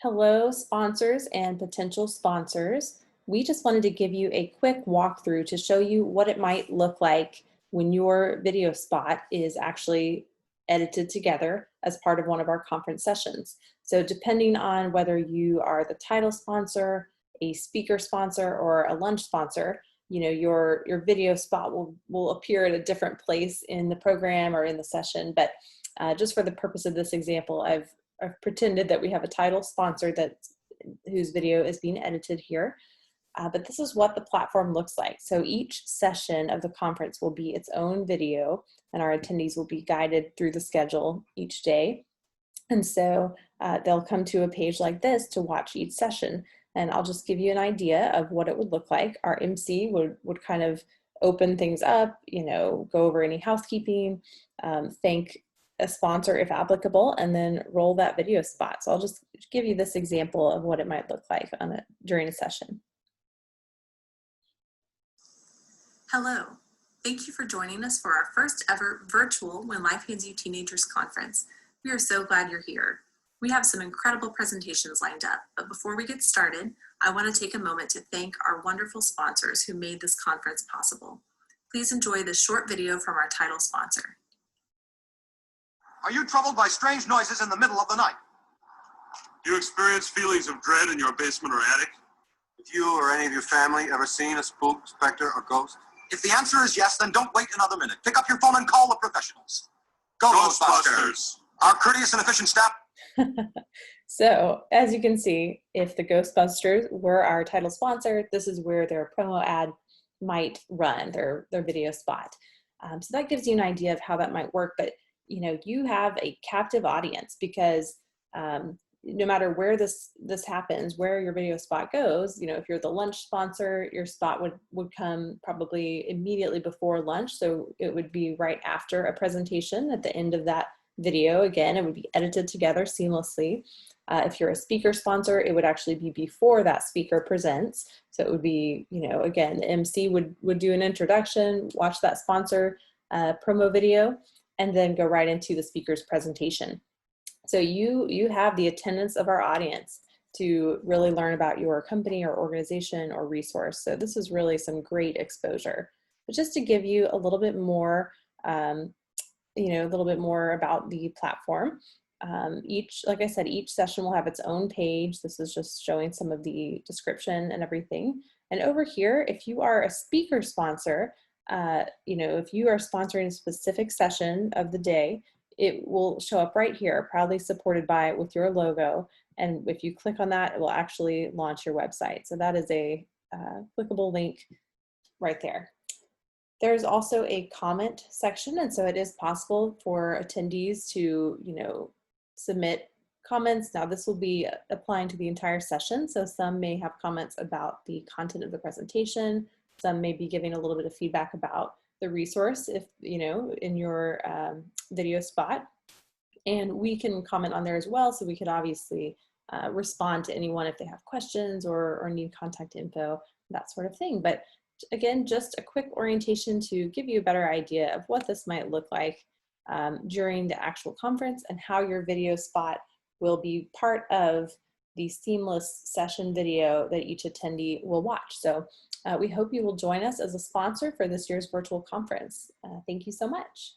Hello, sponsors and potential sponsors. We just wanted to give you a quick walkthrough to show you what it might look like when your video spot is actually edited together as part of one of our conference sessions. So depending on whether you are the title sponsor, a speaker sponsor, or a lunch sponsor, your video spot will appear at a different place in the program or in the session. But just for the purpose of this example, I've pretended that we have a title sponsor whose video is being edited here. But this is what the platform looks like. So each session of the conference will be its own video, and our attendees will be guided through the schedule each day. And so they'll come to a page like this to watch each session. And I'll just give you an idea of what it would look like. Our MC would kind of open things up, go over any housekeeping, thank a sponsor if applicable, and then roll that video spot. So I'll just give you this example of what it might look like during a session. Hello, thank you for joining us for our first ever virtual When Life Hands You Teenagers conference. We are so glad you're here. We have some incredible presentations lined up, but before we get started, I want to take a moment to thank our wonderful sponsors who made this conference possible. Please enjoy this short video from our title sponsor. Are you troubled by strange noises in the middle of the night? Do you experience feelings of dread in your basement or attic? Have you or any of your family ever seen a spook, specter, or ghost? If the answer is yes, then don't wait another minute. Pick up your phone and call the professionals. Go Ghostbusters! Our courteous and efficient staff. So as you can see, if the Ghostbusters were our title sponsor, this is where their promo ad might run, their video spot. So that gives you an idea of how that might work. But you have a captive audience because no matter where this happens, where your video spot goes, if you're the lunch sponsor, your spot would come probably immediately before lunch. So it would be right after a presentation at the end of that video. Again, it would be edited together seamlessly. If you're a speaker sponsor, it would actually be before that speaker presents. So it would be, again, the MC would do an introduction, watch that sponsor promo video, and then go right into the speaker's presentation. So you have the attendance of our audience to really learn about your company or organization or resource. So this is really some great exposure. But just to give you a little bit more, a little bit more about the platform. Like I said, each session will have its own page. This is just showing some of the description and everything. And over here, if you are a speaker sponsor, if you are sponsoring a specific session of the day, it will show up right here, proudly supported by with your logo. And if you click on that, it will actually launch your website. So that is a clickable link right there. There's also a comment section, and so it is possible for attendees to, submit comments. Now this will be applying to the entire session, so some may have comments about the content of the presentation, some may be giving a little bit of feedback about the resource if, in your video spot. And we can comment on there as well, so we could obviously respond to anyone if they have questions or need contact info, that sort of thing. But again, just a quick orientation to give you a better idea of what this might look like during the actual conference and how your video spot will be part of the seamless session video that each attendee will watch. So we hope you will join us as a sponsor for this year's virtual conference. Thank you so much.